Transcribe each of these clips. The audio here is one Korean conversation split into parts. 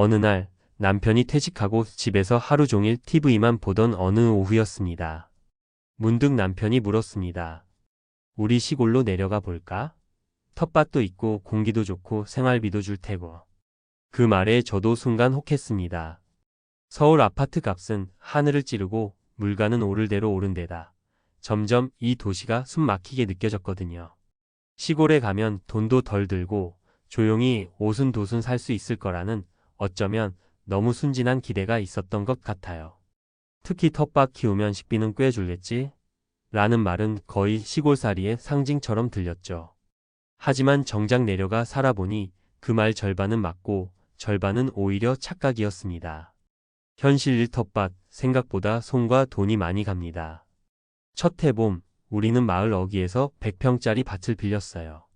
어느 날 남편이 퇴직하고 집에서 하루 종일 TV만 보던 어느 오후였습니다. 문득 남편이 물었습니다. 우리 시골로 내려가 볼까? 텃밭도 있고 공기도 좋고 생활비도 줄 테고. 그 말에 저도 순간 혹했습니다. 서울 아파트 값은 하늘을 찌르고 물가는 오를 대로 오른 데다 점점 이 도시가 숨 막히게 느껴졌거든요. 시골에 가면 돈도 덜 들고 조용히 오순도순 살 수 있을 거라는 어쩌면 너무 순진한 기대가 있었던 것 같아요. 특히 텃밭 키우면 식비는 꽤 줄겠지? 라는 말은 거의 시골살이의 상징처럼 들렸죠. 하지만 정작 내려가 살아보니 그 말 절반은 맞고 절반은 오히려 착각이었습니다. 현실 일 텃밭 생각보다 손과 돈이 많이 갑니다. 첫 해봄 우리는 마을 어귀에서 100평짜리 밭을 빌렸어요.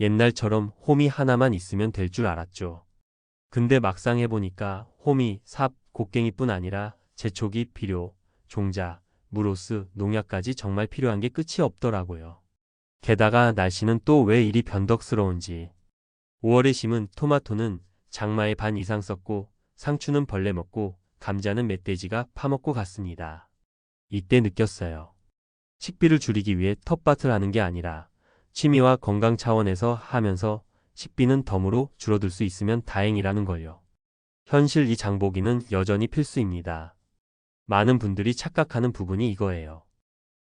옛날처럼 홈이 하나만 있으면 될 줄 알았죠. 근데 막상 해보니까 홈이 삽, 곡괭이뿐 아니라 재초기 비료, 종자, 물호스, 농약까지 정말 필요한 게 끝이 없더라고요. 게다가 날씨는 또 왜 이리 변덕스러운지. 5월에 심은 토마토는 장마에 반 이상 썩고 상추는 벌레 먹고 감자는 멧돼지가 파먹고 갔습니다. 이때 느꼈어요. 식비를 줄이기 위해 텃밭을 하는 게 아니라 취미와 건강 차원에서 하면서 식비는 덤으로 줄어들 수 있으면 다행이라는 걸요. 현실 이 장보기는 여전히 필수입니다. 많은 분들이 착각하는 부분이 이거예요.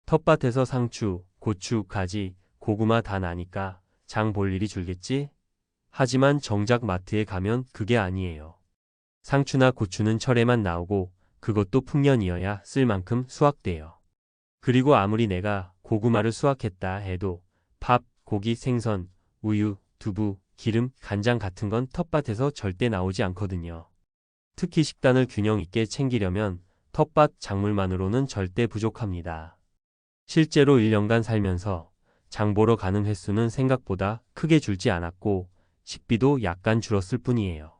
텃밭에서 상추, 고추, 가지, 고구마 다 나니까 장 볼 일이 줄겠지? 하지만 정작 마트에 가면 그게 아니에요. 상추나 고추는 철에만 나오고 그것도 풍년이어야 쓸 만큼 수확돼요. 그리고 아무리 내가 고구마를 수확했다 해도 밥, 고기, 생선, 우유, 두부, 기름, 간장 같은 건 텃밭에서 절대 나오지 않거든요. 특히 식단을 균형 있게 챙기려면 텃밭 작물만으로는 절대 부족합니다. 실제로 1년간 살면서 장 보러 가는 횟수는 생각보다 크게 줄지 않았고 식비도 약간 줄었을 뿐이에요.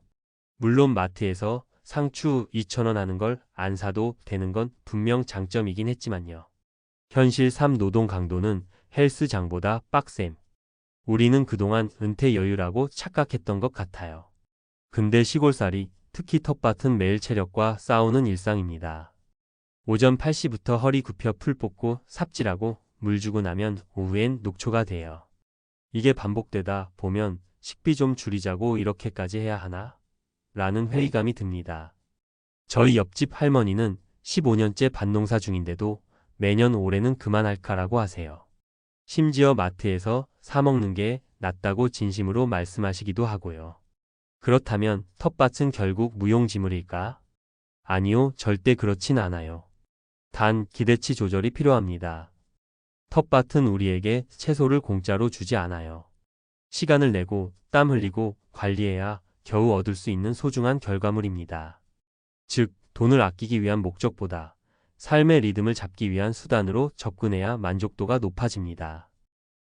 물론 마트에서 상추 2,000원 하는 걸 안 사도 되는 건 분명 장점이긴 했지만요. 현실 삶 노동 강도는 헬스장보다 빡셈. 우리는 그동안 은퇴 여유라고 착각했던 것 같아요. 근데 시골살이, 특히 텃밭은 매일 체력과 싸우는 일상입니다. 오전 8시부터 허리 굽혀 풀 뽑고 삽질하고 물 주고 나면 오후엔 녹초가 돼요. 이게 반복되다 보면 식비 좀 줄이자고 이렇게까지 해야 하나? 라는 회의감이 듭니다. 저희 옆집 할머니는 15년째 밭농사 중인데도 매년 올해는 그만할까라고 하세요. 심지어 마트에서 사 먹는 게 낫다고 진심으로 말씀하시기도 하고요. 그렇다면 텃밭은 결국 무용지물일까? 아니요, 절대 그렇진 않아요. 단 기대치 조절이 필요합니다. 텃밭은 우리에게 채소를 공짜로 주지 않아요. 시간을 내고 땀 흘리고 관리해야 겨우 얻을 수 있는 소중한 결과물입니다. 즉, 돈을 아끼기 위한 목적보다 삶의 리듬을 잡기 위한 수단으로 접근해야 만족도가 높아집니다.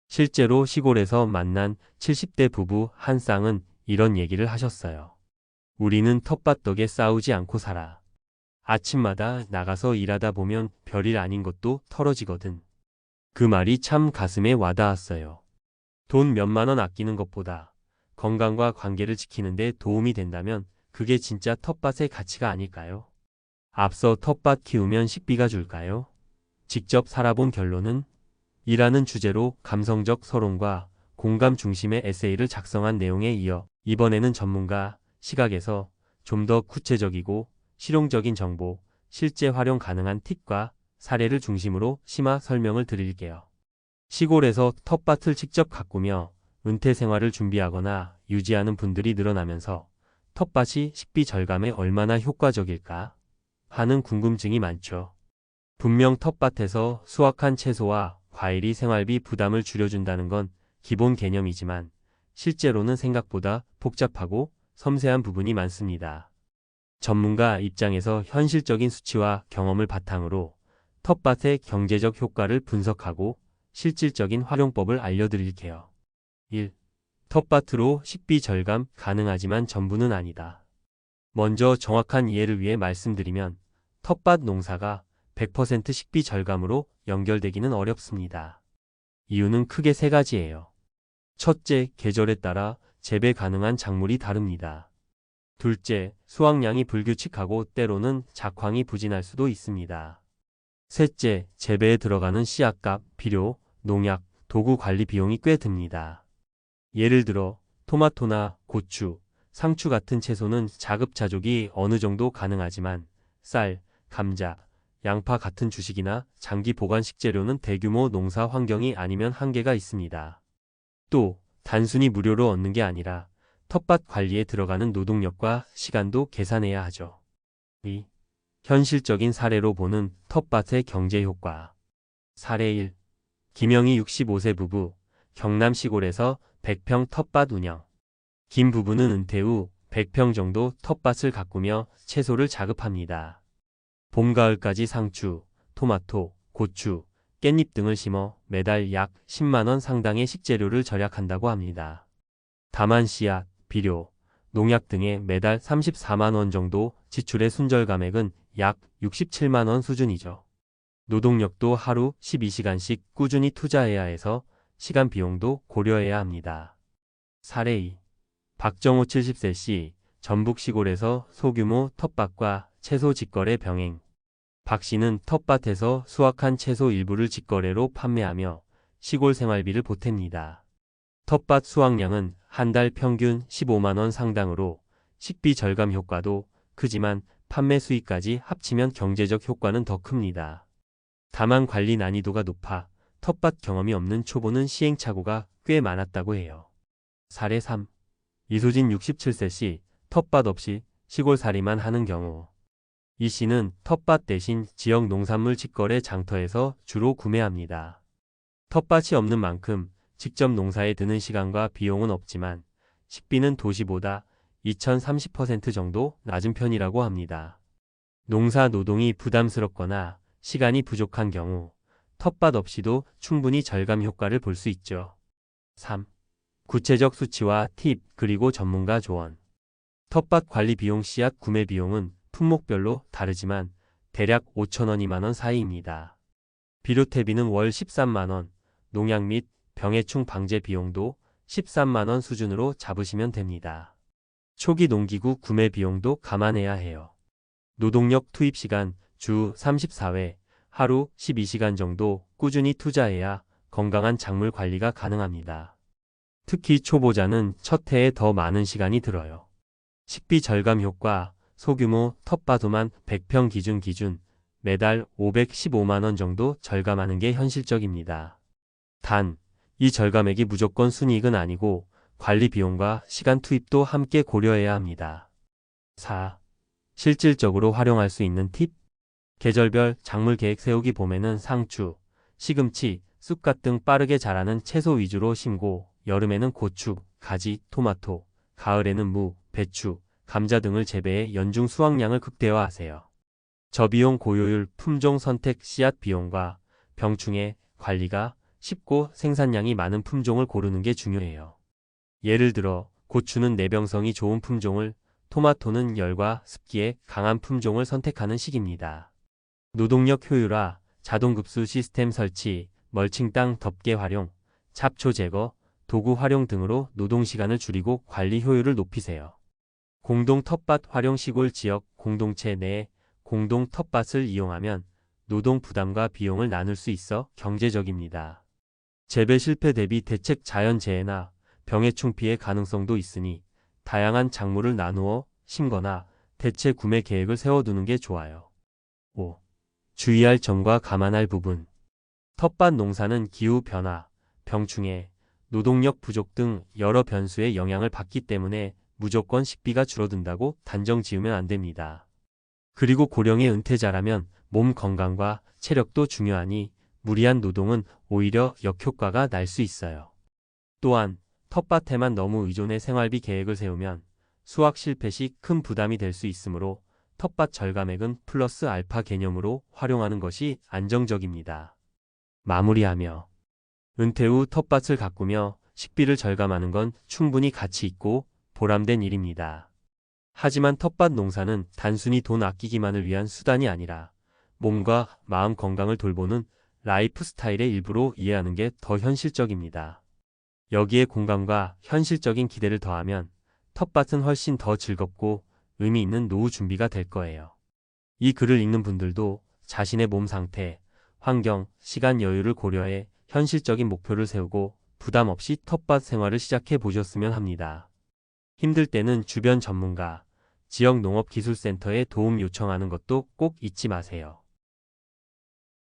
실제로 시골에서 만난 70대 부부 한 쌍은 이런 얘기를 하셨어요. 우리는 텃밭 덕에 싸우지 않고 살아. 아침마다 나가서 일하다 보면 별일 아닌 것도 털어지거든. 그 말이 참 가슴에 와닿았어요. 돈 몇만 원 아끼는 것보다 건강과 관계를 지키는 데 도움이 된다면 그게 진짜 텃밭의 가치가 아닐까요? 앞서 텃밭 키우면 식비가 줄까요? 직접 살아본 결론은? 이라는 주제로 감성적 서론과 공감 중심의 에세이를 작성한 내용에 이어 이번에는 전문가 시각에서 좀 더 구체적이고 실용적인 정보, 실제 활용 가능한 팁과 사례를 중심으로 심화 설명을 드릴게요. 시골에서 텃밭을 직접 가꾸며 은퇴 생활을 준비하거나 유지하는 분들이 늘어나면서 텃밭이 식비 절감에 얼마나 효과적일까 하는 궁금증이 많죠. 분명 텃밭에서 수확한 채소와 과일이 생활비 부담을 줄여준다는 건 기본 개념이지만 실제로는 생각보다 복잡하고 섬세한 부분이 많습니다. 전문가 입장에서 현실적인 수치와 경험을 바탕으로 텃밭의 경제적 효과를 분석하고 실질적인 활용법을 알려드릴게요. 1. 텃밭으로 식비 절감 가능하지만 전부는 아니다. 먼저 정확한 이해를 위해 말씀드리면 텃밭 농사가 100% 식비 절감으로 연결되기는 어렵습니다. 이유는 크게 세 가지예요. 첫째, 계절에 따라 재배 가능한 작물이 다릅니다. 둘째, 수확량이 불규칙하고 때로는 작황이 부진할 수도 있습니다. 셋째, 재배에 들어가는 씨앗값, 비료, 농약, 도구 관리 비용이 꽤 듭니다. 예를 들어 토마토나 고추, 상추 같은 채소는 자급자족이 어느 정도 가능하지만 쌀, 감자, 양파 같은 주식이나 장기 보관 식재료는 대규모 농사 환경이 아니면 한계가 있습니다. 또 단순히 무료로 얻는 게 아니라 텃밭 관리에 들어가는 노동력과 시간도 계산해야 하죠. 이 현실적인 사례로 보는 텃밭의 경제 효과. 사례 1. 김영희 65세 부부, 경남 시골에서 100평 텃밭 운영. 김 부부는 은퇴 후 100평 정도 텃밭을 가꾸며 채소를 자급합니다. 봄, 가을까지 상추, 토마토, 고추, 깻잎 등을 심어 매달 약 10만 원 상당의 식재료를 절약한다고 합니다. 다만 씨앗, 비료, 농약 등에 매달 34만 원 정도 지출의 순절 감액은 약 67만 원 수준이죠. 노동력도 하루 12시간씩 꾸준히 투자해야 해서 시간 비용도 고려해야 합니다. 사례 2. 박정호 70세씨, 전북 시골에서 소규모 텃밭과 채소 직거래 병행. 박 씨는 텃밭에서 수확한 채소 일부를 직거래로 판매하며 시골 생활비를 보탭니다. 텃밭 수확량은 한 달 평균 15만 원 상당으로 식비 절감 효과도 크지만 판매 수익까지 합치면 경제적 효과는 더 큽니다. 다만 관리 난이도가 높아 텃밭 경험이 없는 초보는 시행착오가 꽤 많았다고 해요. 사례 3. 이소진 67세씨, 텃밭 없이 시골살이만 하는 경우. 이 씨는 텃밭 대신 지역 농산물 직거래 장터에서 주로 구매합니다. 텃밭이 없는 만큼 직접 농사에 드는 시간과 비용은 없지만 식비는 도시보다 2030% 정도 낮은 편이라고 합니다. 농사 노동이 부담스럽거나 시간이 부족한 경우 텃밭 없이도 충분히 절감 효과를 볼 수 있죠. 3. 구체적 수치와 팁 그리고 전문가 조언. 텃밭 관리 비용 씨앗 구매 비용은 품목별로 다르지만 대략 5천원 2만원 사이입니다. 비료태비는 월 13만원, 농약 및 병해충 방제 비용도 13만원 수준으로 잡으시면 됩니다. 초기 농기구 구매 비용도 감안해야 해요. 노동력 투입 시간 주 34회, 하루 12시간 정도 꾸준히 투자해야 건강한 작물 관리가 가능합니다. 특히 초보자는 첫 해에 더 많은 시간이 들어요. 식비 절감 효과, 소규모 텃밭만 100평 기준 매달 515만원 정도 절감하는 게 현실적입니다. 단, 이 절감액이 무조건 순이익은 아니고 관리 비용과 시간 투입도 함께 고려해야 합니다. 4. 실질적으로 활용할 수 있는 팁? 계절별 작물 계획 세우기. 봄에는 상추, 시금치, 쑥갓 등 빠르게 자라는 채소 위주로 심고 여름에는 고추, 가지, 토마토, 가을에는 무, 배추, 감자 등을 재배해 연중 수확량을 극대화하세요. 저비용 고효율 품종 선택 씨앗 비용과 병충해 관리가 쉽고 생산량이 많은 품종을 고르는 게 중요해요. 예를 들어 고추는 내병성이 좋은 품종을, 토마토는 열과 습기에 강한 품종을 선택하는 시기입니다. 노동력 효율화, 자동급수 시스템 설치, 멀칭 땅 덮개 활용, 잡초 제거, 도구 활용 등으로 노동시간을 줄이고 관리 효율을 높이세요. 공동 텃밭 활용. 시골 지역 공동체 내 공동 텃밭을 이용하면 노동 부담과 비용을 나눌 수 있어 경제적입니다. 재배 실패 대비 대책 자연재해나 병해충 피해 가능성도 있으니 다양한 작물을 나누어 심거나 대체 구매 계획을 세워두는 게 좋아요. 5. 주의할 점과 감안할 부분. 텃밭 농사는 기후 변화, 병충해, 노동력 부족 등 여러 변수의 영향을 받기 때문에 무조건 식비가 줄어든다고 단정 지으면 안 됩니다. 그리고 고령의 은퇴자라면 몸 건강과 체력도 중요하니 무리한 노동은 오히려 역효과가 날 수 있어요. 또한 텃밭에만 너무 의존해 생활비 계획을 세우면 수확 실패 시 큰 부담이 될 수 있으므로 텃밭 절감액은 플러스 알파 개념으로 활용하는 것이 안정적입니다. 마무리하며 은퇴 후 텃밭을 가꾸며 식비를 절감하는 건 충분히 가치 있고 보람된 일입니다. 하지만 텃밭 농사는 단순히 돈 아끼기만을 위한 수단이 아니라 몸과 마음 건강을 돌보는 라이프 스타일의 일부로 이해하는 게 더 현실적입니다. 여기에 공감과 현실적인 기대를 더하면 텃밭은 훨씬 더 즐겁고 의미 있는 노후 준비가 될 거예요. 이 글을 읽는 분들도 자신의 몸 상태, 환경, 시간 여유를 고려해 현실적인 목표를 세우고 부담 없이 텃밭 생활을 시작해 보셨으면 합니다. 힘들 때는 주변 전문가, 지역 농업기술센터에 도움 요청하는 것도 꼭 잊지 마세요.